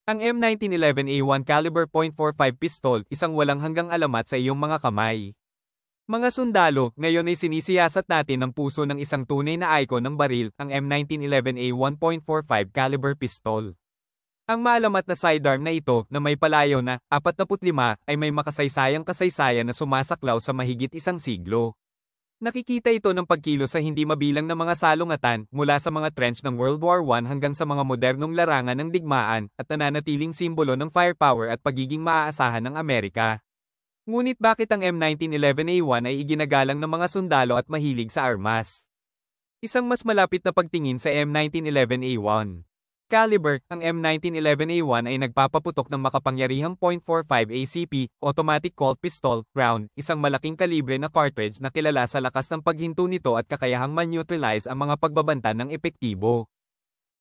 Ang M1911A1 caliber .45 pistol, isang walang hanggang alamat sa iyong mga kamay. Mga sundalo, ngayon ay sinisiyasat natin ang puso ng isang tunay na icon ng baril, ang M1911A1 .45 caliber pistol. Ang maalamat na sidearm na ito, na may palayaw na 45, ay may makasaysayang kasaysayan na sumasaklaw sa mahigit isang siglo. Nakikita ito ng pagkilos sa hindi mabilang na mga salungatan, mula sa mga trench ng World War I hanggang sa mga modernong larangan ng digmaan, at nananatiling simbolo ng firepower at pagiging maaasahan ng Amerika. Ngunit bakit ang M1911A1 ay iginagalang ng mga sundalo at mahilig sa armas? Isang mas malapit na pagtingin sa M1911A1. Caliber, ang M1911A1 ay nagpapaputok ng makapangyarihang .45 ACP, Automatic Colt Pistol, round, isang malaking kalibre na cartridge na kilala sa lakas ng paghinto nito at kakayahang man-neutralize ang mga pagbabanta ng epektibo.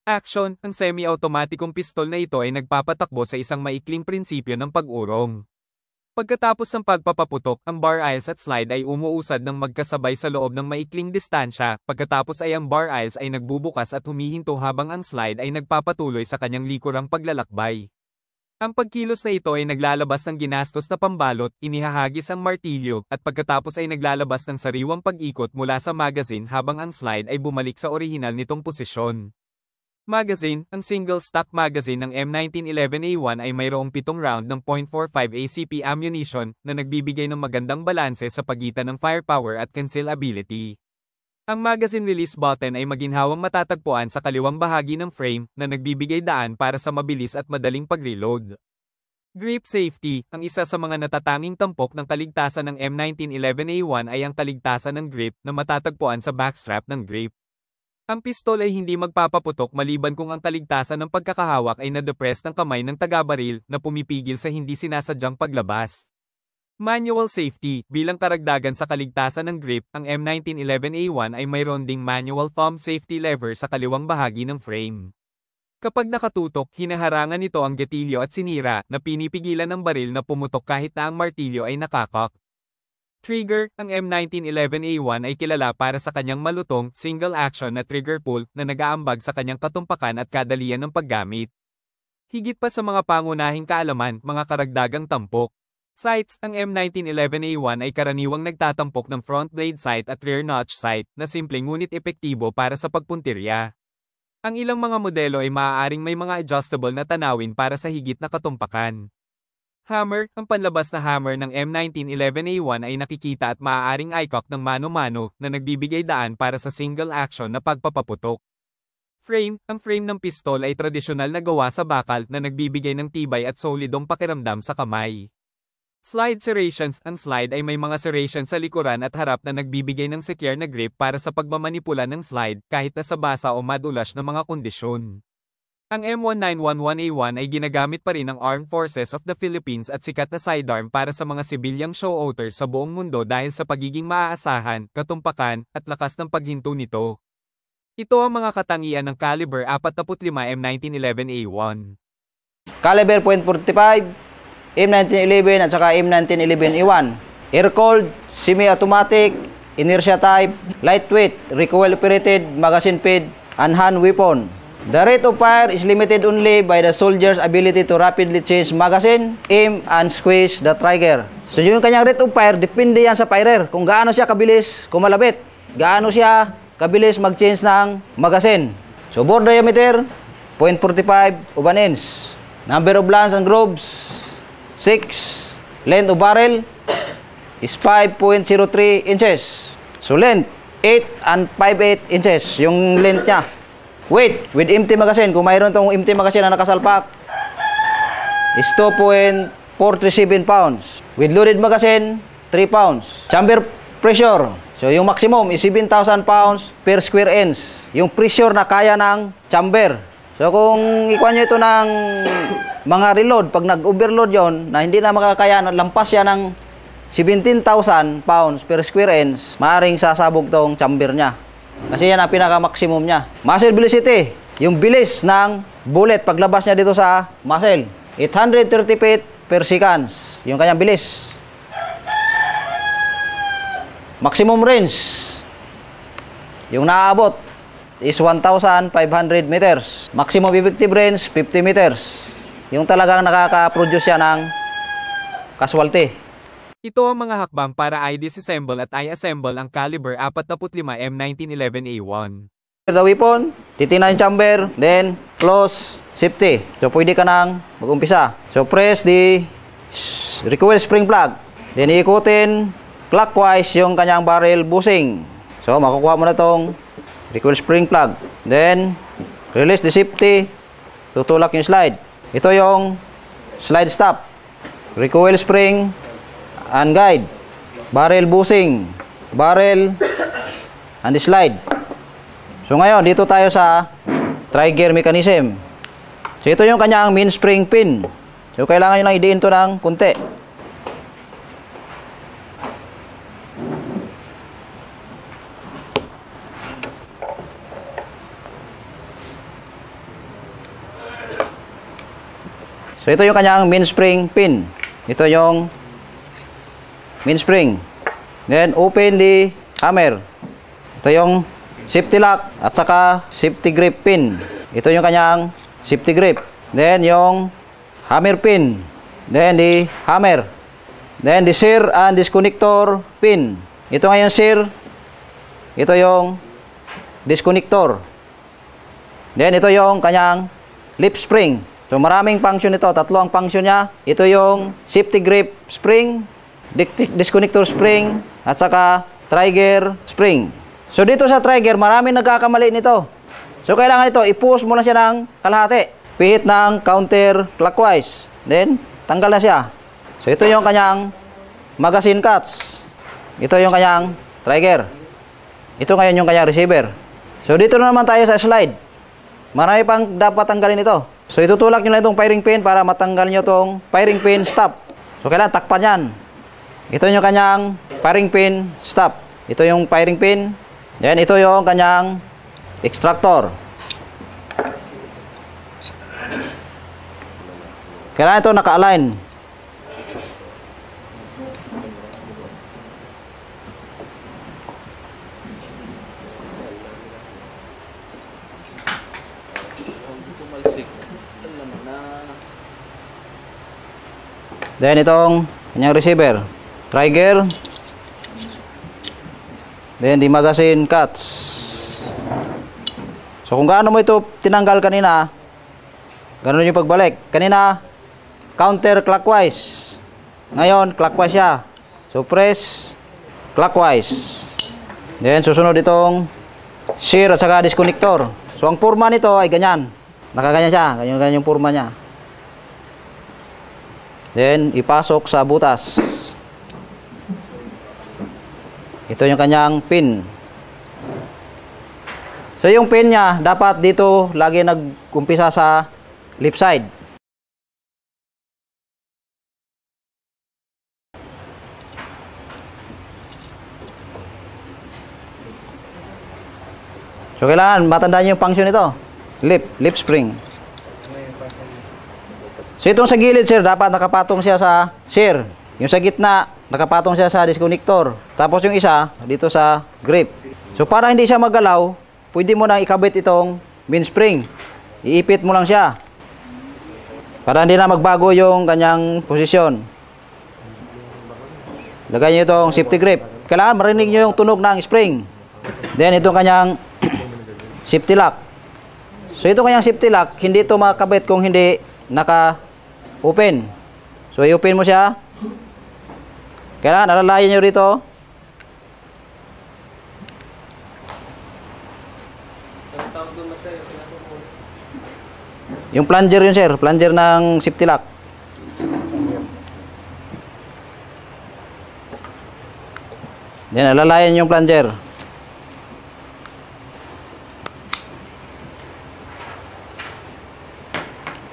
Action, ang semi-automatikong pistol na ito ay nagpapatakbo sa isang maikling prinsipyo ng pag-urong. Pagkatapos ng pagpapaputok, ang bar aisles at slide ay umuusad ng magkasabay sa loob ng maikling distansya, pagkatapos ay ang bar aisles ay nagbubukas at humihinto habang ang slide ay nagpapatuloy sa kanyang likurang paglalakbay. Ang pagkilos na ito ay naglalabas ng ginastos na pambalot, inihahagis ang martilyo, at pagkatapos ay naglalabas ng sariwang pag-ikot mula sa magazine habang ang slide ay bumalik sa orihinal nitong posisyon. Magazine, ang single-stock magazine ng M1911A1 ay mayroong 7 round ng .45 ACP ammunition na nagbibigay ng magandang balanse sa pagitan ng firepower at concealability. Ang magazine release button ay maginhawang matatagpuan sa kaliwang bahagi ng frame na nagbibigay daan para sa mabilis at madaling pag-reload. Grip safety, ang isa sa mga natatanging tampok ng kaligtasan ng M1911A1 ay ang kaligtasan ng grip na matatagpuan sa backstrap ng grip. Ang pistol ay hindi magpapaputok maliban kung ang kaligtasan ng pagkakahawak ay na-depress ng kamay ng taga-baril na pumipigil sa hindi sinasadyang paglabas. Manual safety, bilang karagdagan sa kaligtasan ng grip, ang M1911A1 ay mayroon ding manual thumb safety lever sa kaliwang bahagi ng frame. Kapag nakatutok, hinaharangan nito ang gatilyo at sinira na pinipigilan ng baril na pumutok kahit na ang martilyo ay nakakak. Trigger, ang M1911A1 ay kilala para sa kanyang malutong, single-action na trigger pull na nag-aambag sa kanyang katumpakan at kadalian ng paggamit. Higit pa sa mga pangunahing kaalaman, mga karagdagang tampok. Sights, ang M1911A1 ay karaniwang nagtatampok ng front blade sight at rear notch sight na simple ngunit epektibo para sa pagpuntirya. Ang ilang mga modelo ay maaaring may mga adjustable na tanawin para sa higit na katumpakan. Hammer, ang panlabas na hammer ng M1911A1 ay nakikita at maaaring i-cock ng mano-mano na nagbibigay daan para sa single-action na pagpapaputok. Frame, ang frame ng pistol ay tradisyonal na gawa sa bakal na nagbibigay ng tibay at solidong pakiramdam sa kamay. Slide serrations, ang slide ay may mga serrations sa likuran at harap na nagbibigay ng secure na grip para sa pagmamanipula ng slide kahit na sa basa o madulas na mga kondisyon. Ang M1911A1 ay ginagamit pa rin ng Armed Forces of the Philippines at sikat na sidearm para sa mga sibilyang show owners sa buong mundo dahil sa pagiging maaasahan, katumpakan, at lakas ng paghinto nito. Ito ang mga katangian ng caliber 45 M1911A1. Caliber .45, M1911 at saka M1911A1. Air-cooled, semi-automatic, inertia type, lightweight, recoil-operated, magazine-fed, and hand weapon. The rate of fire is limited only by the soldier's ability to rapidly change magazine, aim, and squeeze the trigger. So yung kanyang rate of fire, depende yan sa firer. Kung gaano siya kabilis kumalabit, gaano siya kabilis mag-change ng magazine. So bore diameter, 0.45 of an inch. Number of lands and grooves, 6. Length of barrel is 5.03 inches. So length, 8 and 5/8 inches yung length niya. Weight, with empty magazine, kung mayroon itong empty magazine na nakasalpak, is 2.47 pounds. With loaded magazine, 3 pounds. Chamber pressure, so yung maximum is 7,000 pounds per square inch. Yung pressure na kaya ng chamber. So kung ikuha nyo ito ng mga reload, pag nag-overload yon na hindi na makakaya, lampas siya ng 17,000 pounds per square inch, maaaring sasabog tong chamber niya. Kasi yan ang pinaka-maximum niya. Muzzle velocity, yung bilis ng bullet paglabas niya dito sa muzzle. 830 feet per seconds, yung kanyang bilis. Maximum range, yung naaabot is 1,500 meters. Maximum effective range, 50 meters. yung talagang nakaka-produce siya ng casualty. Ito ang mga hakbang para i-disassemble at i-assemble ang caliber 45 M1911A1. The weapon, titingnan yung chamber, then close, safety. So pwede ka nang mag-umpisa. So press the recoil spring plug. Then iikutin clockwise yung kanyang barrel bushing. So makukuha mo na tong recoil spring plug. Then release the safety. Tutulak yung slide. Ito yung slide stop. Recoil spring and guide. Barrel bushing. Barrel and the slide. So ngayon, dito tayo sa trigger mechanism. So ito yung kanyang mainspring pin. So kailangan nyo lang idiin ito ng kunti. So ito yung kanyang mainspring pin. Ito yung mainspring. Then open the hammer. Ito yung safety lock at saka safety grip pin. Ito yung kanyang safety grip. Then yung hammer pin. Then the hammer. Then the shear and disconnector pin. Ito nga yung shear. Ito yung disconnector. Then ito yung kanyang lip spring. So maraming function ito. Tatlo ang function niya. Ito yung safety grip spring, disconnector spring, at saka trigger spring. So dito sa trigger, maraming nagkakamali nito. So kailangan ito, i-push mo na siya ng kalahati. Pihit ng counter clockwise. Then, tanggal na siya. So ito yung kanyang magazine cuts. Ito yung kanyang trigger. Ito ngayon yung kanyang receiver. So dito na naman tayo sa slide. Marami pang dapat tanggalin ito. So itutulak nyo lang itong firing pin para matanggal nyo itong firing pin stop. So kailangan takpan yan. Ito yung kanyang firing pin stop. Ito yung firing pin. Then ito yung kanyang extractor. Kailangan ito naka-align. Then itong kanyang receiver, trigger. Then the magazine cuts. So kung gaano mo ito tinanggal kanina, ganoon yung pagbalik. Kanina counter clockwise. Ngayon clockwise siya. So press clockwise. Then susunod itong shear at saka disconnector. So ang forma nito ay ganyan. Nakaganyan siya, ganyan yung forma niya. Then ipasok sa butas. Ito yung kanyang pin. So yung pin niya dapat dito lagi nag-umpisa sa left side. So kailangan matandaan niyo yung function nito. Lip spring. So itong sa gilid, sir, dapat nakapatong siya sa shear. Yung sa gitna, nakapatong siya sa disconnector. Tapos yung isa, dito sa grip. So para hindi siya magalaw, pwede mo nang ikabit itong mainspring. Iipit mo lang siya. Para hindi na magbago yung kanyang posisyon. Lagay nyo itong safety grip. Kailangan marinig nyo yung tunog ng spring. Then itong kanyang safety lock. So itong kanyang safety lock, hindi ito makabit kung hindi naka-open. So i-open mo siya. Kailangan alalayan nyo rito. Yung plunger yun, sir. Plunger ng safety lock. Then alalayan yung plunger.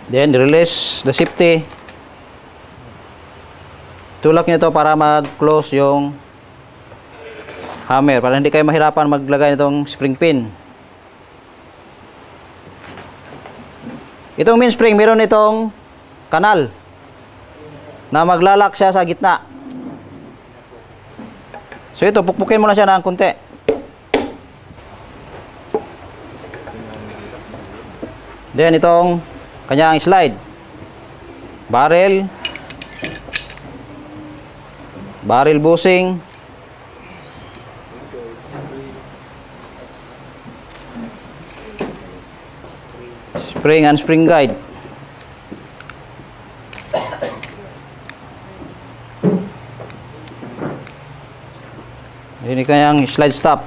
Then release the safety. Tulak nyo ito para mag-close yung hammer. Para hindi kayo mahirapan maglagay nitong spring pin. Itong mainspring, meron itong kanal na maglalak siya sa gitna. So ito, pukpukin mo lang siya ng konti. Then itong kanyang slide. barrel, barrel bushing, spring and spring guide. Ini kanyang slide stop.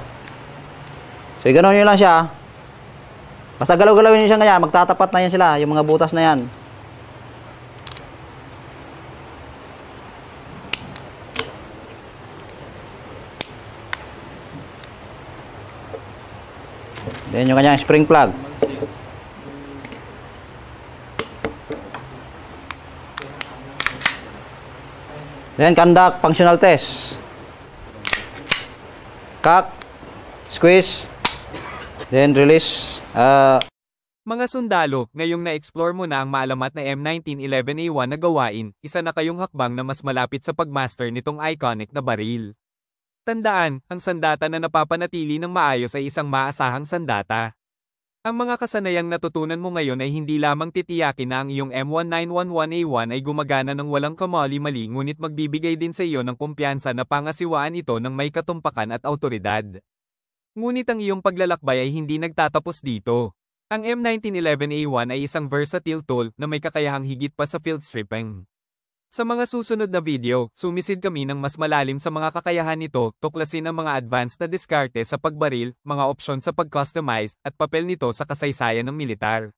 So, ganoon nyo lang siya. Basta galaw-galawin nyo siya ganyan, magtatapat na yan sila, yung mga butas na yan. Then yung kanyang spring plug. Then conduct functional test. Cock, squeeze, then release. Mga sundalo, ngayong na-explore mo na ang maalamat na M1911A1 na gawain, isa na kayong hakbang na mas malapit sa pagmaster nitong iconic na baril. Tandaan, ang sandata na napapanatili ng maayos ay isang maasahang sandata. Ang mga kasanayang natutunan mo ngayon ay hindi lamang titiyakin na ang iyong M1911A1 ay gumagana ng walang kamali-mali ngunit magbibigay din sa iyo ng kumpiyansa na pangasiwaan ito ng may katumpakan at autoridad. Ngunit ang iyong paglalakbay ay hindi nagtatapos dito. Ang M1911A1 ay isang versatile tool na may kakayahang higit pa sa field stripping. Sa mga susunod na video, sumisid kami ng mas malalim sa mga kakayahan nito, tuklasin ang mga advanced na diskarte sa pagbaril, mga opsyon sa pag-customize, at papel nito sa kasaysayan ng militar.